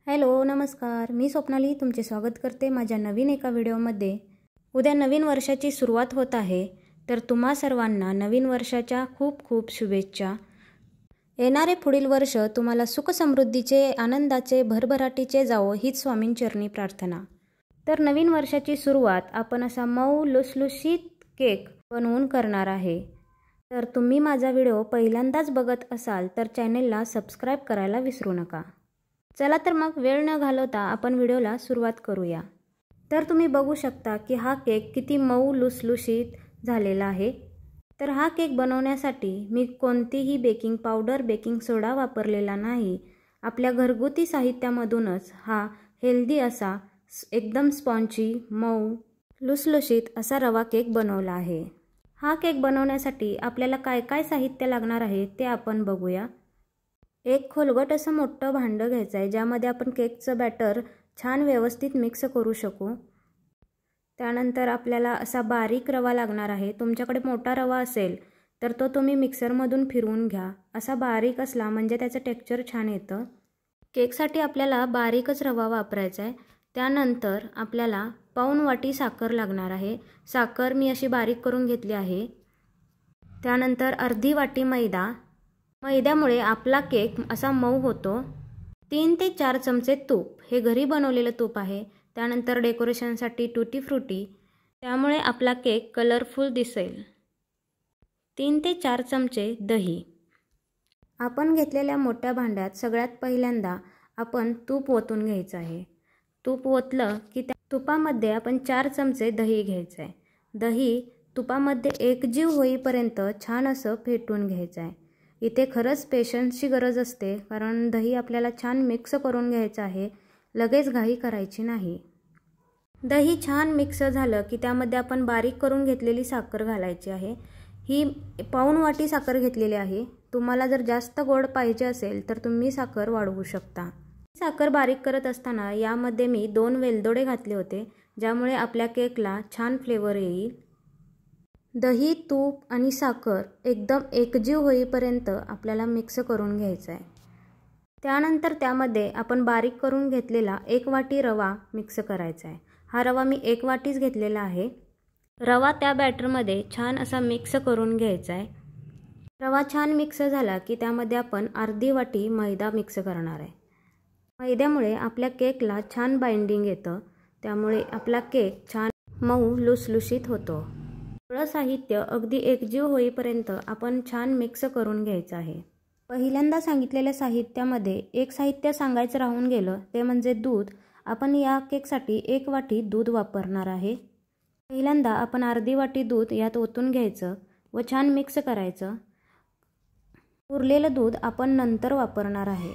Hello नमस्कार, मी स्वप्नाली तुमचे स्वागत करते माझ्या नवीन एका व्हिडिओमध्ये। उद्या नवीन वर्षाची सुरुवात होत आहे, तर तुम्हा सर्वांना नवीन वर्षाच्या खूप खूप शुभेच्छा। येणारे पुढील वर्ष तुम्हाला सुख समृद्धीचे, आनंदाचे, भरभराटीचे जावो हीच स्वामींचरणी प्रार्थना। तर नवीन वर्षाची सुरुवात आपण असा मऊ लुसलुशीत केक बनवून करणार आहे। तर तुम्ही माझा व्हिडिओ पहिल्यांदाच बघत असाल तर चॅनलला सबस्क्राइब करायला विसरू नका। चला तर मग वेळ न घालवता आपण व्हिडिओला सुरुवात करूया। तर तुम्ही बघू शकता की हा केक किती मऊ लुसलुशीत झालेला आहे। तर हा केक बनवण्यासाठी मी कोणतीही बेकिंग पावडर, बेकिंग सोडा वापरलेला नाही। आपल्या घरगुती साहित्यामधूनच हा हेल्दी असा एकदम स्पॉन्जी, मऊ, लुसलुशीत असा रवा केक बनवला आहे। हा केक बनवण्यासाठी आपल्याला काय काय साहित्य लागणार आहे ते आपण बघूया। एक खोलगट असं मोठं भांडं घ्यायचं आहे, ज्यामध्ये आपण केकचं बॅटर छान व्यवस्थित मिक्स करू शकू। त्यानंतर आपल्याला असा बारीक रवा लागणार आहे। तुमच्याकडे मोठा रवा असेल तर तो तुम्ही मिक्सरमधून फिरवून घ्या। असा बारीक असला म्हणजे त्याचं टेक्स्चर छान येतं। केकसाठी आपल्याला बारीकच रवा वापरायचा आहे। त्यानंतर आपल्याला पाऊण वाटी साखर लागणार आहे। साखर मी अशी बारीक करून घेतली आहे। त्यानंतर अर्धी वाटी मैदा। मैद्यामुळे आपला केक असा मऊ होतो। 3 ते 4 चमचे तूप, हे घरी बनवलेलं तूप आहे। त्यानंतर डेकोरेशनसाठी टूटी फ्रूटी, त्यामुळे आपला केक कलरफुल दिसेल। 3 ते 4 चमचे दही। आपण घेतलेल्या मोठ्या भांड्यात सगळ्यात पहिल्यांदा आपण तूप ओतून घ्यायचं आहे। तूप ओतलं की त्या तुपामध्ये आपण 4 चमचे दही घ्यायचं आहे। दही तुपामध्ये एकजीव होईपर्यंत छान असं फेटून घ्यायचं आहे। इथे खरंच पेशन्सची गरज असते, कारण दही आपल्याला छान मिक्स करून घ्यायचं आहे, लगेच घाई करायची नाही। दही छान मिक्स झालं की त्यामध्ये आपण बारीक करून घेतलेली साखर घालायची आहे। ही पाऊण वाटी साखर घेतलेली आहे। तुम्हाला जर जास्त गोड पाहिजे असेल तर तुम्ही साखर वाढवू शकता। साखर बारीक करत असताना यामध्ये मी 2 वेलदोडे घातले होते, ज्यामुळे आपल्या केकला छान फ्लेवर येईल। दही, तूप आणि साखर एकदम एकजीव होईपर्यंत आपल्याला मिक्स करून घ्यायचं आहे। त्यानंतर त्यामध्ये आपण बारीक करून घेतलेला 1 वाटी रवा मिक्स करायचा आहे। हा रवा मी 1 वाटीच घेतलेला आहे। रवा त्या बॅटरमध्ये छान असा मिक्स करून घ्यायचा आहे। रवा छान मिक्स झाला की त्यामध्ये आपण अर्धी वाटी मैदा मिक्स करणार आहे। मैद्यामुळे आपल्या केकला छान बाइंडिंग येतं, त्यामुळे आपला केक छान मऊ लुसलुशीत होतो। सगळं साहित्य अगदी एकजीव होईपर्यंत आपण छान मिक्स करून घ्यायचं आहे। पहिल्यांदा सांगितलेल्या साहित्यामध्ये एक साहित्य सांगायचं राहून गेलं, ते म्हणजे दूध। आपण या केकसाठी 1 वाटी दूध वापरणार आहे। पहिल्यांदा आपण अर्धी वाटी दूध यात ओतून घ्यायचं व छान मिक्स करायचं। उरलेलं दूध आपण नंतर वापरणार आहे।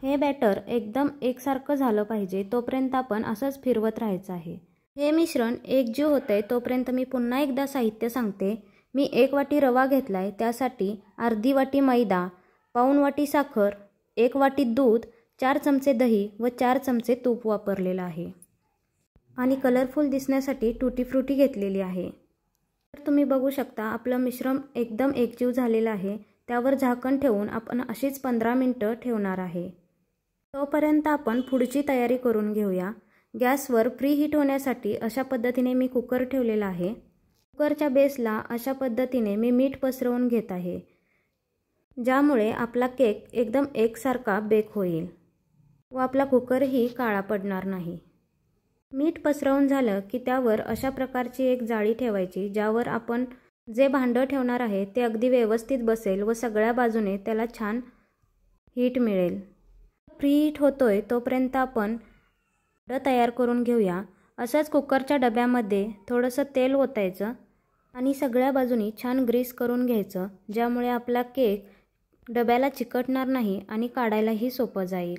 हे बॅटर एकदम एकसारखं झालं पाहिजे, तोपर्यंत आपण असंच फिरवत राहायचं आहे। हे मिश्रण एकजीव होतंय तोपर्यंत मी पुन्हा एकदा साहित्य सांगते। मी 1 वाटी रवा घेतलाय, त्यासाठी अर्धी वाटी मैदा, पाऊण वाटी साखर, 1 वाटी दूध, 4 चमचे दही व 4 चमचे तूप वापरलेलं आहे। आणि कलरफुल दिसण्यासाठी टूटी फ्रूटी घेतलेली आहे। तर तुम्ही बघू शकता आपलं मिश्रण एकदम एकजीव झालेलं आहे। त्यावर झाकण ठेवून आपण अशीच 15 मिनिटं ठेवणार आहे। तोपर्यंत आपण पुढची तयारी करून घेऊया। गॅसवर प्रीहीट होण्यासाठी अशा पद्धतीने मी कुकर ठेवलेला आहे। कुकरच्या बेसला अशा पद्धतीने मी मीठ पसरवून घेत आहे, ज्यामुळे आपला केक एकदम एकसारखा बेक होईल व आपला कुकरही काळा पडणार नाही। मीठ पसरवून झालं की त्यावर अशा प्रकारची एक जाळी ठेवायची, ज्यावर आपण जे भांडं ठेवणार आहे ते अगदी व्यवस्थित बसेल व सगळ्या बाजूने त्याला छान हीट मिळेल। प्रीहीट होतोय तोपर्यंत आपण तयार करून घेऊया। असंच कुकरच्या डब्यामध्ये थोडंसं तेल ओतायचं आणि सगळ्या बाजूनी छान ग्रीस करून घ्यायचं, ज्यामुळे आपला केक डब्याला चिकटणार नाही आणि काढायलाही सोपं जाईल।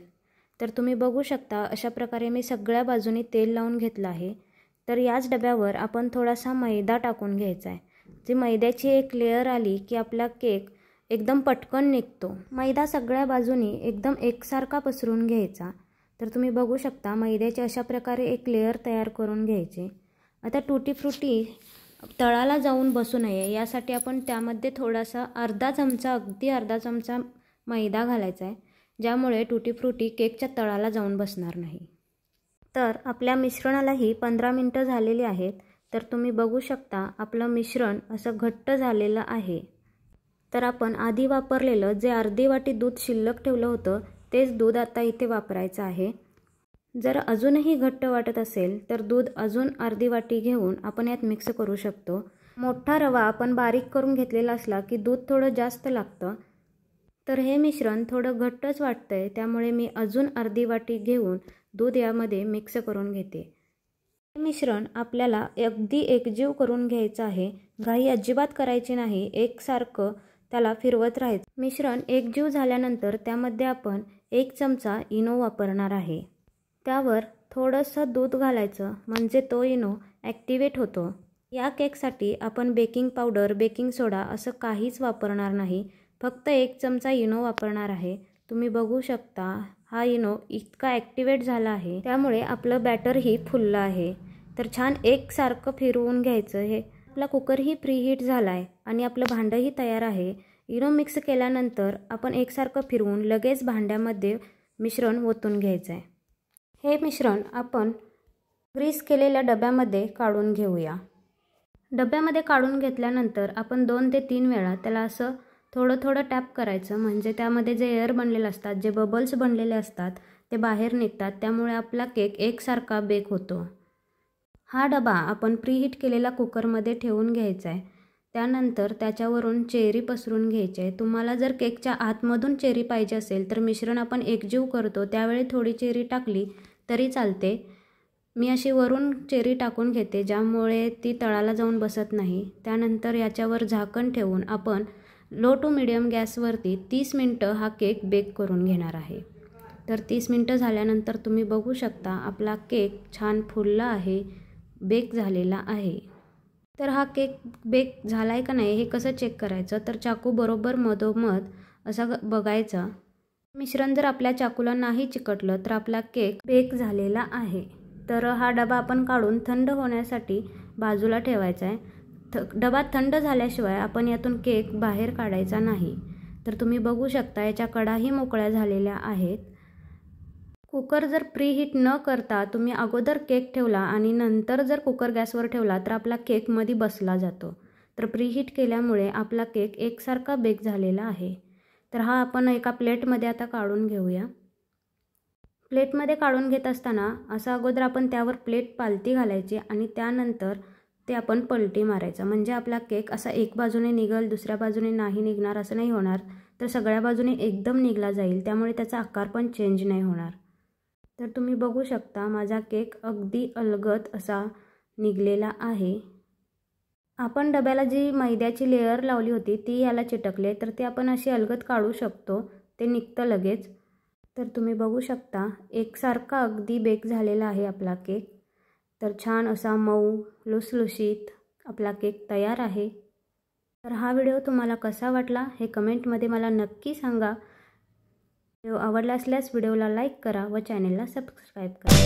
तर तुम्ही बघू शकता अशा प्रकारे मी सगळ्या बाजूनी तेल लावून घेतलं आहे। तर याच डब्यावर आपण थोडासा मैदा टाकून घ्यायचा आहे। जी मैद्याची एक लेयर आली की आपला केक एकदम पटकन निघतो। मैदा सगळ्या बाजूनी एकदम एकसारखा पसरून घ्यायचा। तर तुम्ही बघू शकता मैद्याची अशा प्रकारे एक लेयर तयार करून घ्यायची। आता टूटी फ्रूटी तळाला जाऊन बसू नये यासाठी आपण त्यामध्ये थोडासा अर्धा चमचा, अगदी अर्धा चमचा मैदा घालायचा आहे। ज्यामुळे टुटी फ्रुटी केकच्या तळाला जाऊन बसणार नाही। तर आपल्या मिश्रणालाही 15 मिनिटं झालेली आहेत। तर तुम्ही बघू शकता आपलं मिश्रण असं घट्ट झालेलं आहे। तर आपण आधी वापरलेलं जे अर्धी वाटी दूध शिल्लक ठेवलं होतं तेच दूध आता इथे वापरायचं आहे। जर अजूनही घट्ट वाटत असेल तर दूध अजून अर्धी वाटी घेऊन आपण यात मिक्स करू शकतो। मोठा रवा आपण बारीक करून घेतलेला असला की दूध थोडं जास्त लागतं। तर हे मिश्रण थोडं घट्टच वाटतंय, त्यामुळे मी अजून अर्धी वाटी घेऊन दूध यामध्ये मिक्स करून घेते। हे मिश्रण आपल्याला अगदी एकजीव करून घ्यायचं आहे, घाई अजिबात करायची नाही, एकसारखं त्याला फिरवत राहायचं। मिश्रण एकजीव झाल्यानंतर त्यामध्ये आपण 1 चमचा इनो वापरणार आहे। त्यावर थोडंसं दूध घालायचं म्हणजे तो इनो ॲक्टिवेट होतो। या केकसाठी आपण बेकिंग पावडर, बेकिंग सोडा असं काहीच वापरणार नाही, फक्त 1 चमचा इनो वापरणार आहे। तुम्ही बघू शकता हा इनो इतका ॲक्टिवेट झाला आहे, त्यामुळे आपलं बॅटरही फुललं आहे। तर छान एकसारखं फिरवून घ्यायचं। हे आपला कुकरही प्रीहीट झाला आहे आणि आपलं भांडंही तयार आहे। इनो मिक्स केल्यानंतर आपण एकसारखं फिरवून लगेच भांड्यामध्ये मिश्रण ओतून घ्यायचं आहे। हे मिश्रण आपण ग्रीस केलेल्या डब्यामध्ये काढून घेऊया। डब्यामध्ये काढून घेतल्यानंतर आपण 2 ते 3 वेळा त्याला असं थोडं थोडं टॅप करायचं, म्हणजे त्यामध्ये जे एअर बनलेले असतात, जे बबल्स बनलेले असतात ते बाहेर निघतात, त्यामुळे आपला केक एकसारखा बेक होतो। हा डबा आपण प्रीहीट केलेला कुकरमध्ये ठेवून घ्यायचा आहे। त्यानंतर त्याच्यावरून चेरी पसरून घ्यायची आहे। तुम्हाला जर केकच्या आतमधून चेरी पाहिजे असेल तर मिश्रण आपण एकजीव करतो त्यावेळी थोडी चेरी टाकली तरी चालते। मी अशी वरून चेरी टाकून घेते, ज्यामुळे ती तळाला जाऊन बसत नाही। त्यानंतर याच्यावर झाकण ठेवून आपण लो टू मीडियम गॅसवरती 30 मिनिटं हा केक बेक करून घेणार आहे। तर 30 मिनिटं झाल्यानंतर तुम्ही बघू शकता आपला केक छान फुलला आहे, बेक झालेला आहे। तर हा केक बेक झाला आहे का नाही हे कसं चेक करायचं, तर चाकू बरोबर मधोमध असा बघायचा। मिश्रण जर आपल्या चाकूला नाही चिकटलं तर आपला केक बेक झालेला आहे। तर हा डबा आपण काढून थंड होण्यासाठी बाजूला ठेवायचा आहे। डबा थंड झाल्याशिवाय आपण यातून केक बाहेर काढायचा नाही। तर तुम्ही बघू शकता याच्या कडाही मोकळ्या झालेल्या आहेत। कुकर जर प्रीहीट न करता तुम्ही अगोदर केक ठेवला आणि नंतर जर कुकर गॅसवर ठेवला तर आपला केक मध्ये बसला जातो। तर प्रीहीट केल्यामुळे आपला केक एकसारखा बेक झालेला आहे। तर हा आपण एका प्लेटमध्ये आता काढून घेऊया। प्लेटमध्ये काढून घेत असताना असं अगोदर आपण त्यावर प्लेट पालती घालायची आणि त्यानंतर ते आपण पलटी मारायचं, म्हणजे आपला केक असा एक बाजूने निघेल, दुसऱ्या बाजूने नाही निघणार असं नाही होणार, तर सगळ्या बाजूने एकदम निघला जाईल, त्यामुळे त्याचा आकार पण चेंज नाही होणार। तर तुम्ही बघू शकता माझा केक अगदी अलगद असा निघलेला आहे। आपण डब्याला जी मैद्याची लेयर लावली होती ती याला चिटकले, तर ते आपण अशी अलगद काढू शकतो, ते निघतं लगेच। तर तुम्ही बघू शकता एकसारखा अगदी बेक झालेला आहे आपला केक। तर छान असा मऊ लुसलुशीत आपला केक तयार आहे। तर हा व्हिडिओ तुम्हाला कसा वाटला हे कमेंटमध्ये मला नक्की सांगा। व्हिडिओ आवडला असल्यास व्हिडिओला लाईक करा व चॅनलला सबस्क्राईब करा।